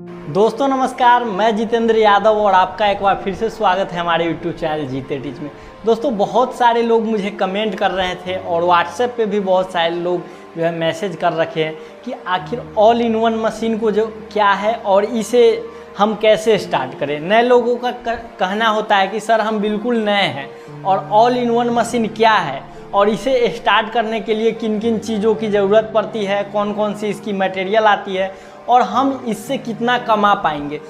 दोस्तों नमस्कार, मैं जितेंद्र यादव और आपका एक बार फिर से स्वागत है हमारे यूट्यूब चैनल जीते टीच में। दोस्तों बहुत सारे लोग मुझे कमेंट कर रहे थे और व्हाट्सएप पे भी बहुत सारे लोग जो है मैसेज कर रखे हैं कि आखिर ऑल इन वन मशीन को जो क्या है और इसे हम कैसे स्टार्ट करें। नए लोगों का कहना होता है कि सर हम बिल्कुल नए हैं और ऑल इन वन मशीन क्या है और इसे स्टार्ट करने के लिए किन किन चीज़ों की ज़रूरत पड़ती है, कौन कौन सी इसकी मटेरियल आती है और हम इससे कितना कमा पाएंगे।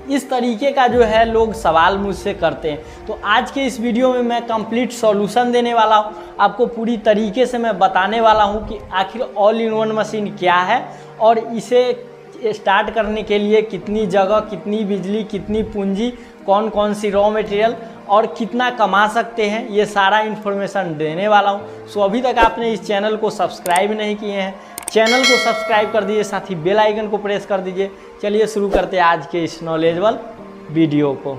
इस तरीके का जो है लोग सवाल मुझसे करते हैं। तो आज के इस वीडियो में मैं कंप्लीट सॉल्यूशन देने वाला हूँ, आपको पूरी तरीके से मैं बताने वाला हूँ कि आखिर ऑल इन वन मशीन क्या है और इसे स्टार्ट करने के लिए कितनी जगह, कितनी बिजली, कितनी पूंजी, कौन कौन सी रॉ मटेरियल और कितना कमा सकते हैं, ये सारा इन्फॉर्मेशन देने वाला हूँ। सो अभी तक आपने इस चैनल को सब्सक्राइब नहीं किए हैं, चैनल को सब्सक्राइब कर दीजिए, साथ ही बेल आइकन को प्रेस कर दीजिए। चलिए शुरू करते हैं आज के इस नॉलेजेबल वीडियो को।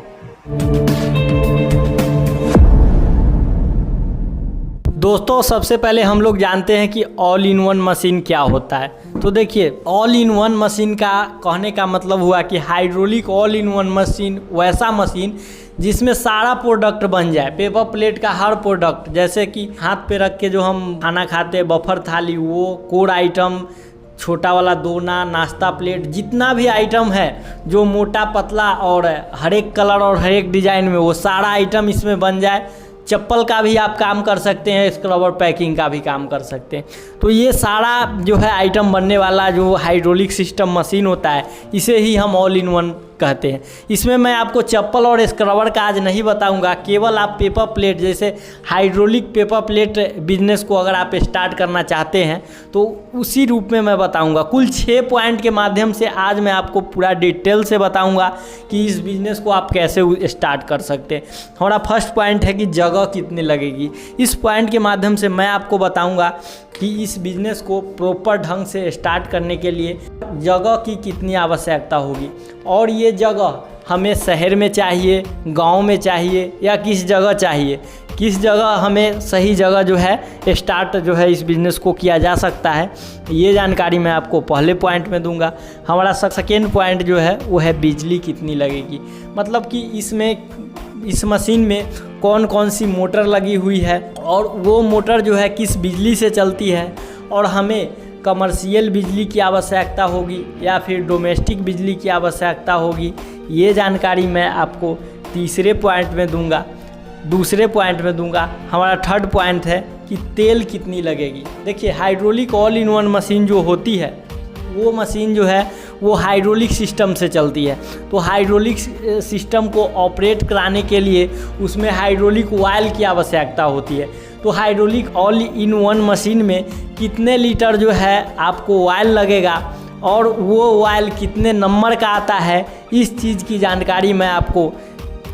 दोस्तों सबसे पहले हम लोग जानते हैं कि ऑल इन वन मशीन क्या होता है। तो देखिए, ऑल इन वन मशीन का कहने का मतलब हुआ कि hydraulic all in one machine वैसा मशीन जिसमें सारा प्रोडक्ट बन जाए। पेपर प्लेट का हर प्रोडक्ट, जैसे कि हाथ पे रख के जो हम खाना खाते हैं, बफर थाली, वो कोर आइटम, छोटा वाला दोना, नाश्ता प्लेट, जितना भी आइटम है जो मोटा पतला और हर एक कलर और हर एक डिज़ाइन में, वो सारा आइटम इसमें बन जाए। चप्पल का भी आप काम कर सकते हैं, स्क्रबर पैकिंग का भी काम कर सकते हैं। तो ये सारा जो है आइटम बनने वाला जो हाइड्रोलिक सिस्टम मशीन होता है, इसे ही हम ऑल इन वन कहते हैं। इसमें मैं आपको चप्पल और स्क्रबर का आज नहीं बताऊंगा, केवल आप पेपर प्लेट, जैसे हाइड्रोलिक पेपर प्लेट बिजनेस को अगर आप स्टार्ट करना चाहते हैं तो उसी रूप में मैं बताऊंगा। कुल 6 पॉइंट के माध्यम से आज मैं आपको पूरा डिटेल से बताऊंगा कि इस बिज़नेस को आप कैसे स्टार्ट कर सकते हैं। हमारा फर्स्ट पॉइंट है कि जगह कितनी लगेगी। इस पॉइंट के माध्यम से मैं आपको बताऊंगा कि इस बिज़नेस को प्रॉपर ढंग से स्टार्ट करने के लिए जगह की कितनी आवश्यकता होगी और ये जगह हमें शहर में चाहिए, गांव में चाहिए या किस जगह चाहिए, किस जगह हमें सही जगह जो है स्टार्ट जो है इस बिज़नेस को किया जा सकता है, ये जानकारी मैं आपको पहले पॉइंट में दूंगा। हमारा सेकेंड पॉइंट जो है वो है बिजली कितनी लगेगी, मतलब कि इस मशीन में कौन कौन सी मोटर लगी हुई है और वो मोटर जो है किस बिजली से चलती है और हमें कमर्शियल बिजली की आवश्यकता होगी या फिर डोमेस्टिक बिजली की आवश्यकता होगी। ये जानकारी मैं आपको तीसरे पॉइंट में दूंगा, दूसरे पॉइंट में दूंगा। हमारा थर्ड पॉइंट है कि तेल कितनी लगेगी। देखिए, hydraulic all in one machine जो होती है वो मशीन जो है वो हाइड्रोलिक सिस्टम से चलती है। तो हाइड्रोलिक सिस्टम को ऑपरेट कराने के लिए उसमें हाइड्रोलिक ऑयल की आवश्यकता होती है। तो hydraulic all in one machine में कितने लीटर जो है आपको ऑयल लगेगा और वो ऑयल कितने नंबर का आता है, इस चीज़ की जानकारी मैं आपको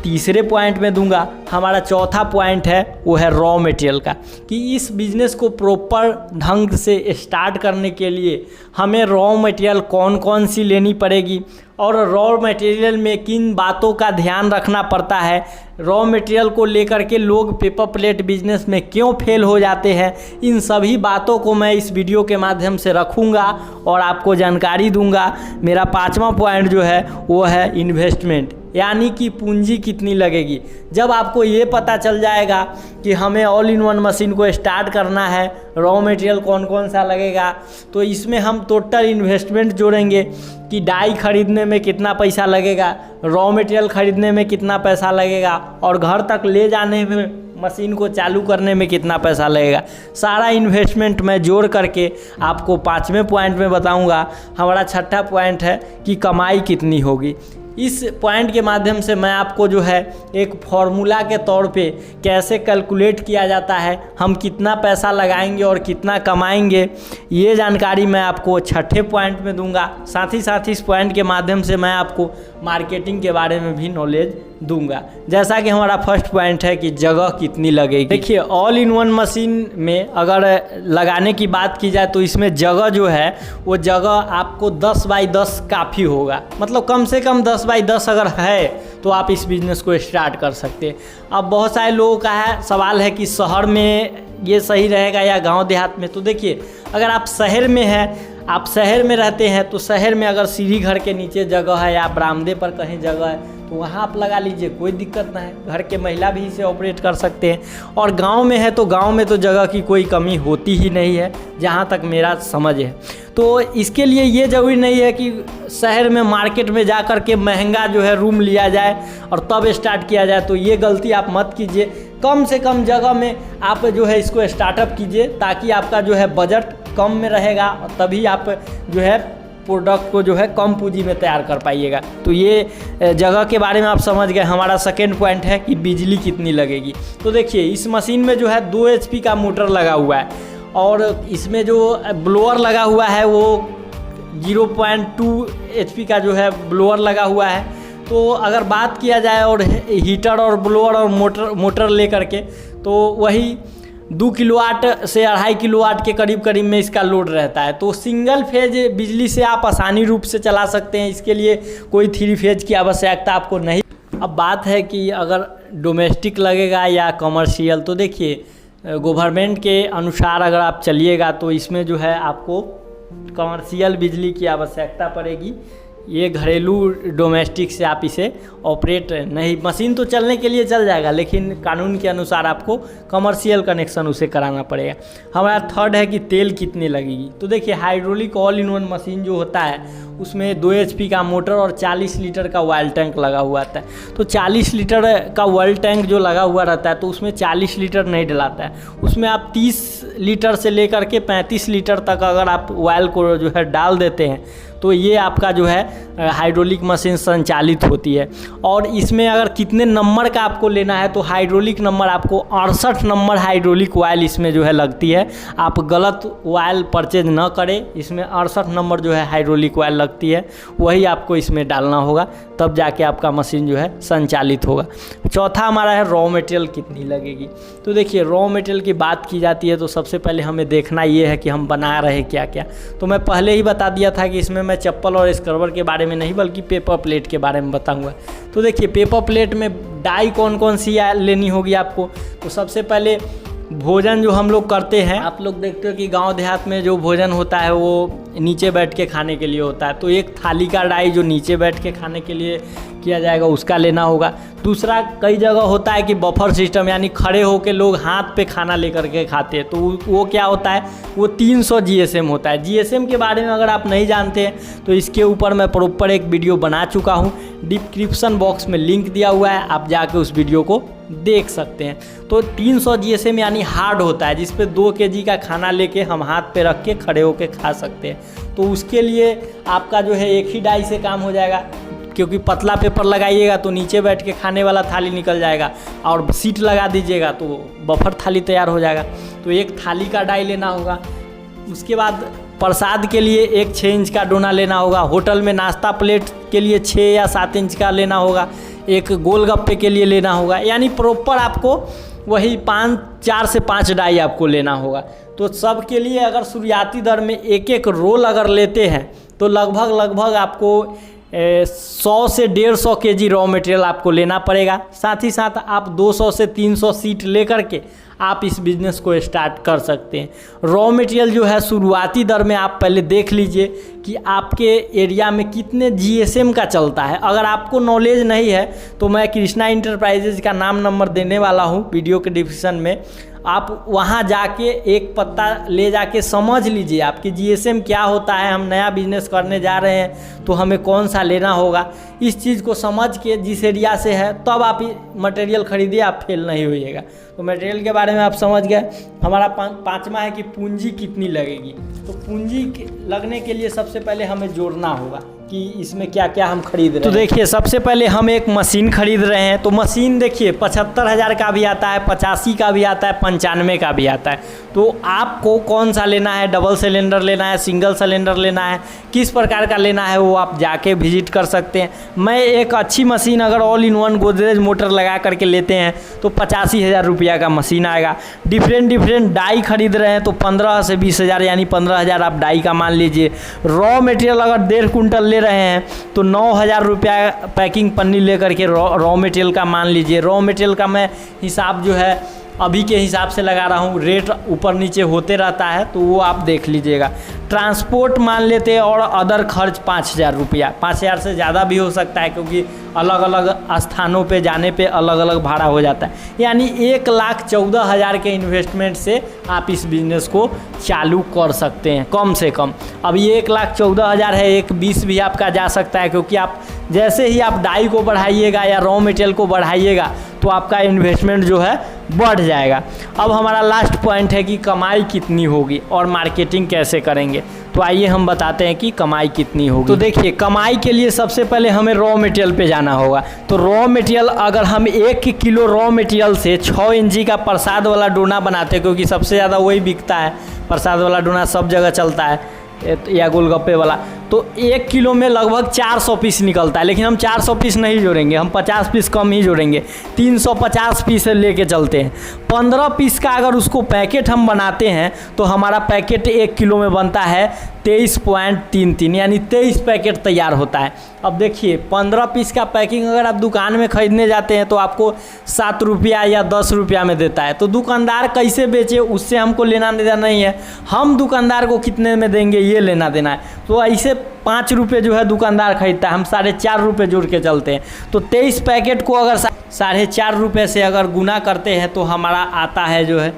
तीसरे पॉइंट में दूंगा। हमारा चौथा पॉइंट है वो है रॉ मटेरियल का, कि इस बिज़नेस को प्रॉपर ढंग से स्टार्ट करने के लिए हमें रॉ मटेरियल कौन कौन सी लेनी पड़ेगी और रॉ मटेरियल में किन बातों का ध्यान रखना पड़ता है। रॉ मटेरियल को लेकर के लोग पेपर प्लेट बिजनेस में क्यों फेल हो जाते हैं, इन सभी बातों को मैं इस वीडियो के माध्यम से रखूँगा और आपको जानकारी दूंगा। मेरा पाँचवा पॉइंट जो है वो है इन्वेस्टमेंट, यानी कि पूंजी कितनी लगेगी। जब आपको ये पता चल जाएगा कि हमें ऑल इन वन मशीन को स्टार्ट करना है, रॉ मटेरियल कौन कौन सा लगेगा, तो इसमें हम टोटल इन्वेस्टमेंट जोड़ेंगे कि डाई खरीदने में कितना पैसा लगेगा, रॉ मटेरियल खरीदने में कितना पैसा लगेगा और घर तक ले जाने में, मशीन को चालू करने में कितना पैसा लगेगा। सारा इन्वेस्टमेंट मैं जोड़ करके आपको 5वें पॉइंट में बताऊंगा। हमारा छठा पॉइंट है कि कमाई कितनी होगी। इस पॉइंट के माध्यम से मैं आपको जो है एक फॉर्मूला के तौर पे कैसे कैलकुलेट किया जाता है, हम कितना पैसा लगाएंगे और कितना कमाएंगे, ये जानकारी मैं आपको छठे पॉइंट में दूंगा। साथ ही साथ इस पॉइंट के माध्यम से मैं आपको मार्केटिंग के बारे में भी नॉलेज दूंगा। जैसा कि हमारा फर्स्ट पॉइंट है कि जगह कितनी लगेगी। देखिए, ऑल इन वन मशीन में अगर लगाने की बात की जाए तो इसमें जगह जो है वो जगह आपको 10 बाई 10 काफ़ी होगा, मतलब कम से कम 10 बाई 10 अगर है तो आप इस बिज़नेस को स्टार्ट कर सकते हैं। अब बहुत सारे लोगों का सवाल है कि शहर में ये सही रहेगा या गांव देहात में। तो देखिए, अगर आप शहर में हैं, आप शहर में रहते हैं तो शहर में अगर सीढ़ी घर के नीचे जगह है या बरामदे पर कहीं जगह है तो वहाँ आप लगा लीजिए, कोई दिक्कत ना है। घर के महिला भी इसे ऑपरेट कर सकते हैं। और गांव में है तो गांव में तो जगह की कोई कमी होती ही नहीं है, जहाँ तक मेरा समझ है। तो इसके लिए ये ज़रूरी नहीं है कि शहर में मार्केट में जा कर के महंगा जो है रूम लिया जाए और तब स्टार्ट किया जाए। तो ये गलती आप मत कीजिए। कम से कम जगह में आप जो है इसको स्टार्टअप कीजिए, ताकि आपका जो है बजट कम में रहेगा और तभी आप जो है प्रोडक्ट को जो है कम पूंजी में तैयार कर पाइएगा। तो ये जगह के बारे में आप समझ गए। हमारा सेकेंड पॉइंट है कि बिजली कितनी लगेगी। तो देखिए इस मशीन में जो है 2 HP का मोटर लगा हुआ है और इसमें जो ब्लोअर लगा हुआ है वो 0.2 HP का जो है ब्लोअर लगा हुआ है। तो अगर बात किया जाए और हीटर और ब्लोअर और मोटर ले करके तो वही 2 किलोवाट से 2.5 किलोवाट के करीब में इसका लोड रहता है। तो सिंगल फेज बिजली से आप आसानी रूप से चला सकते हैं, इसके लिए कोई 3 फेज की आवश्यकता आपको नहीं। अब बात है कि अगर डोमेस्टिक लगेगा या कमर्शियल, तो देखिए गवर्नमेंट के अनुसार अगर आप चलिएगा तो इसमें जो है आपको कमर्शियल बिजली की आवश्यकता पड़ेगी। ये घरेलू डोमेस्टिक से आप इसे ऑपरेट नहीं, मशीन तो चलने के लिए चल जाएगा लेकिन कानून के अनुसार आपको कमर्शियल कनेक्शन उसे कराना पड़ेगा। हमारा थर्ड है कि तेल कितनी लगेगी। तो देखिए hydraulic all in one machine जो होता है उसमें 2 HP का मोटर और 40 लीटर का ऑयल टैंक लगा हुआ था। तो 40 लीटर का ऑयल टैंक जो लगा हुआ रहता है तो उसमें 40 लीटर नहीं डलाता है, उसमें आप 30 लीटर से लेकर के 35 लीटर तक अगर आप ऑयल को जो है डाल देते हैं तो ये आपका जो है हाइड्रोलिक मशीन संचालित होती है। और इसमें अगर कितने नंबर का आपको लेना है तो हाइड्रोलिक नंबर आपको 68 नंबर हाइड्रोलिक ऑयल इसमें जो है लगती है। आप गलत ऑयल परचेज ना करें, इसमें 68 नंबर जो है हाइड्रोलिक ऑयल लगती है, वही आपको इसमें डालना होगा, तब जाके आपका मशीन जो है संचालित होगा। चौथा हमारा है रॉ मटेरियल कितनी लगेगी। तो देखिए रॉ मटेरियल की बात की जाती है तो सबसे पहले हमें देखना ये है कि हम बना रहे क्या क्या। तो मैं पहले ही बता दिया था कि इसमें मैं चप्पल और स्क्रबर के बारे में नहीं बल्कि पेपर प्लेट के बारे में बताऊंगा। तो देखिए पेपर प्लेट में डाई कौन कौन सी लेनी होगी आपको। तो सबसे पहले भोजन जो हम लोग करते हैं, आप लोग देखते हो कि गांव देहात में जो भोजन होता है वो नीचे बैठ के खाने के लिए होता है। तो एक थाली का डाई जो नीचे बैठ के खाने के लिए किया जाएगा उसका लेना होगा। दूसरा कई जगह होता है कि बफर सिस्टम, यानी खड़े होकर लोग हाथ पे खाना लेकर के खाते हैं, तो वो क्या होता है, वो 300 GSM होता है। GSM के बारे में अगर आप नहीं जानते हैं तो इसके ऊपर मैं प्रॉपर एक वीडियो बना चुका हूँ, डिस्क्रिप्शन बॉक्स में लिंक दिया हुआ है, आप जाके उस वीडियो को देख सकते हैं। तो 300 GSM यानी हार्ड होता है, जिस पे 2 kg का खाना लेके हम हाथ पे रख के खड़े होके खा सकते हैं। तो उसके लिए आपका जो है एक ही डाई से काम हो जाएगा, क्योंकि पतला पेपर लगाइएगा तो नीचे बैठ के खाने वाला थाली निकल जाएगा, और सीट लगा दीजिएगा तो बफर थाली तैयार हो जाएगा। तो एक थाली का डाई लेना होगा। उसके बाद प्रसाद के लिए एक 6 इंच का डोना लेना होगा। होटल में नाश्ता प्लेट के लिए 6 या 7 इंच का लेना होगा। एक गोलगप्पे के लिए लेना होगा, यानी प्रॉपर आपको वही 4 से 5 डाई आपको लेना होगा। तो सब के लिए अगर शुरुआती दर में एक रोल अगर लेते हैं तो लगभग आपको 100 से 150 kg रॉ मटेरियल आपको लेना पड़ेगा। साथ ही साथ आप 200 से 300 सीट लेकर के आप इस बिज़नेस को स्टार्ट कर सकते हैं। रॉ मटेरियल जो है शुरुआती दर में आप पहले देख लीजिए कि आपके एरिया में कितने GSM का चलता है। अगर आपको नॉलेज नहीं है तो मैं कृष्णा इंटरप्राइजेज का नाम नंबर देने वाला हूँ वीडियो के डिस्क्रिप्शन में, आप वहाँ जाके एक पत्ता ले जाके समझ लीजिए आपकी GSM क्या होता है। हम नया बिजनेस करने जा रहे हैं तो हमें कौन सा लेना होगा, इस चीज़ को समझ के जिस एरिया से है तब आप मटेरियल खरीदिए, आप फेल नहीं होइएगा। तो मटेरियल के बारे में आप समझ गए। हमारा 5वां है कि पूंजी कितनी लगेगी। तो पूंजी लगने के लिए सबसे पहले हमें जोड़ना होगा कि इसमें क्या क्या हम खरीद रहे हैं। तो देखिए सबसे पहले हम एक मशीन खरीद रहे हैं। तो मशीन देखिए 75,000 का भी आता है, 85 का भी आता है, 95 का भी आता है। तो आपको कौन सा लेना है, डबल सिलेंडर लेना है, सिंगल सिलेंडर लेना है, किस प्रकार का लेना है, वो आप जाके विजिट कर सकते हैं। मैं एक अच्छी मशीन अगर all in one Godrej motor लगा करके लेते हैं तो 85,000 रुपया का मशीन आएगा। डिफरेंट डाई खरीद रहे हैं तो 15 से 20,000 यानी 15,000 आप डाई का मान लीजिए। रॉ मटेरियल अगर 1.5 कुंटल ले रहे हैं तो 9,000 रुपया पैकिंग पन्नी लेकर के रॉ मटेरियल का मान लीजिए। रॉ मटेरियल का मैं हिसाब जो है अभी के हिसाब से लगा रहा हूँ, रेट ऊपर नीचे होते रहता है तो वो आप देख लीजिएगा। ट्रांसपोर्ट मान लेते हैं और अदर खर्च 5,000 रुपया, 5,000 से ज़्यादा भी हो सकता है क्योंकि अलग अलग स्थानों पे जाने पे अलग अलग भाड़ा हो जाता है। यानी 1,14,000 के इन्वेस्टमेंट से आप इस बिज़नेस को चालू कर सकते हैं कम से कम। अब ये 1,14,000 है, 1,20,000 भी आपका जा सकता है क्योंकि आप जैसे ही आप डाई को बढ़ाइएगा या रॉ मटेरियल को बढ़ाइएगा तो आपका इन्वेस्टमेंट जो है बढ़ जाएगा। अब हमारा लास्ट पॉइंट है कि कमाई कितनी होगी और मार्केटिंग कैसे करेंगे। तो आइए हम बताते हैं कि कमाई कितनी होगी। तो देखिए, कमाई के लिए सबसे पहले हमें रॉ मटेरियल पे जाना होगा। तो रॉ मटेरियल अगर हम 1 किलो रॉ मटेरियल से 6 इंची का प्रसाद वाला डोना बनाते हैं, क्योंकि सबसे ज़्यादा वही बिकता है, प्रसाद वाला डोना सब जगह चलता है या गोलगप्पे वाला, तो 1 किलो में लगभग 400 पीस निकलता है। लेकिन हम 400 पीस नहीं जोड़ेंगे, हम 50 पीस कम ही जोड़ेंगे, 350 पीस लेके चलते हैं। 15 पीस का अगर उसको पैकेट हम बनाते हैं तो हमारा पैकेट 1 किलो में बनता है 23.33, यानी 23 पैकेट तैयार होता है। अब देखिए, 15 पीस का पैकिंग अगर आप दुकान में ख़रीदने जाते हैं तो आपको 7 रुपया या 10 रुपया में देता है। तो दुकानदार कैसे बेचे उससे हमको लेना देना नहीं है, हम दुकानदार को कितने में देंगे ये लेना देना है। तो ऐसे 5 रुपये जो है दुकानदार खरीदता है, हम 4.5 रुपये जोड़ के चलते हैं। तो 23 पैकेट को अगर 4.5 रुपये से अगर गुना करते हैं तो हमारा आता है जो है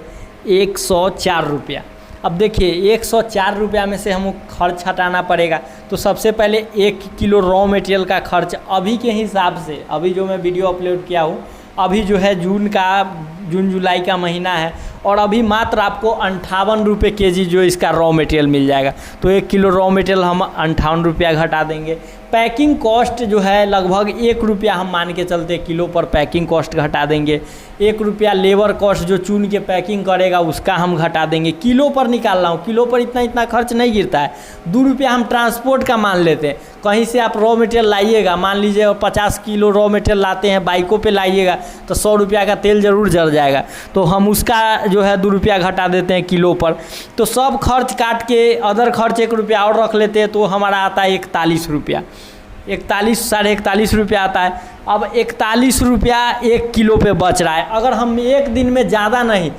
104 रुपया। अब देखिए, 104 रुपया में से हमको खर्च हटाना पड़ेगा। तो सबसे पहले 1 किलो रॉ मटेरियल का खर्च अभी के हिसाब से, अभी जो मैं वीडियो अपलोड किया हूँ, अभी जो है जून जुलाई का महीना है और अभी मात्र आपको 58 रुपये केजी जो इसका रॉ मटेरियल मिल जाएगा। तो 1 किलो रॉ मटेरियल हम 58 रुपया घटा देंगे। पैकिंग कॉस्ट जो है लगभग 1 रुपया हम मान के चलते किलो पर पैकिंग कॉस्ट घटा देंगे। 1 रुपया लेबर कॉस्ट जो चुन के पैकिंग करेगा उसका हम घटा देंगे। किलो पर निकाल रहा हूँ, किलो पर इतना खर्च नहीं गिरता है। 2 रुपया हम ट्रांसपोर्ट का मान लेते हैं। कहीं से आप रॉ मटेरियल लाइएगा, मान लीजिए 50 किलो रॉ मटेरियल लाते हैं, बाइकों पे लाइएगा तो 100 रुपया का तेल ज़रूर जल जाएगा। तो हम उसका जो है 2 रुपया घटा देते हैं किलो पर। तो सब खर्च काट के अदर खर्च 1 रुपया और रख लेते हैं तो हमारा आता है 41 रुपया, 41 रुपया आता है। अब 41 रुपया 1 किलो पे बच रहा है। अगर हम एक दिन में ज़्यादा नहीं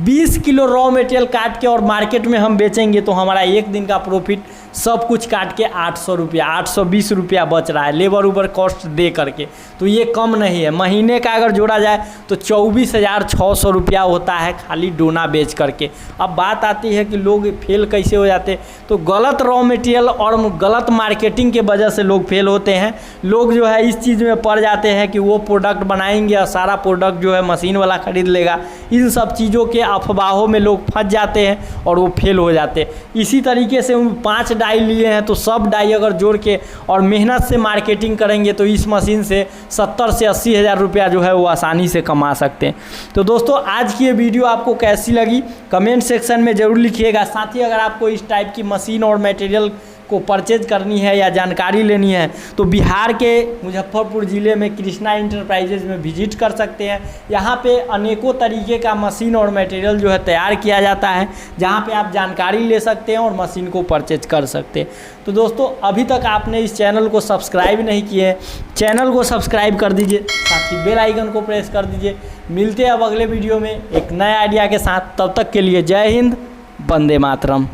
20 किलो रॉ मटेरियल काट के और मार्केट में हम बेचेंगे तो हमारा एक दिन का प्रॉफिट सब कुछ काट के 800 रुपया, 820 रुपया बच रहा है लेबर उबर कॉस्ट दे करके। तो ये कम नहीं है। महीने का अगर जोड़ा जाए तो 24,600 रुपया होता है खाली डोना बेच करके। अब बात आती है कि लोग फेल कैसे हो जाते, तो गलत रॉ मटेरियल और गलत मार्केटिंग के वजह से लोग फेल होते हैं। लोग जो है इस चीज़ में पड़ जाते हैं कि वो प्रोडक्ट बनाएंगे और सारा प्रोडक्ट जो है मशीन वाला खरीद लेगा। इन सब चीज़ों के अफवाहों में लोग फंस जाते हैं और वो फेल हो जाते हैं। इसी तरीके से 5 डाई लिए हैं तो सब डाई अगर जोड़ के और मेहनत से मार्केटिंग करेंगे तो इस मशीन से 70 से 80 हज़ार रुपया जो है वो आसानी से कमा सकते हैं। तो दोस्तों, आज की ये वीडियो आपको कैसी लगी कमेंट सेक्शन में ज़रूर लिखिएगा। साथ ही अगर आपको इस टाइप की मशीन और मटेरियल को परचेज करनी है या जानकारी लेनी है तो बिहार के मुजफ्फरपुर ज़िले में कृष्णा इंटरप्राइजेज में विजिट कर सकते हैं। यहाँ पे अनेकों तरीके का मशीन और मटेरियल जो है तैयार किया जाता है, जहाँ पे आप जानकारी ले सकते हैं और मशीन को परचेज कर सकते हैं। तो दोस्तों, अभी तक आपने इस चैनल को सब्सक्राइब नहीं किए हैं, चैनल को सब्सक्राइब कर दीजिए, साथ ही बेल आइकन को प्रेस कर दीजिए। मिलते हैं अब अगले वीडियो में एक नए आइडिया के साथ। तब तक के लिए जय हिंद, वंदे मातरम।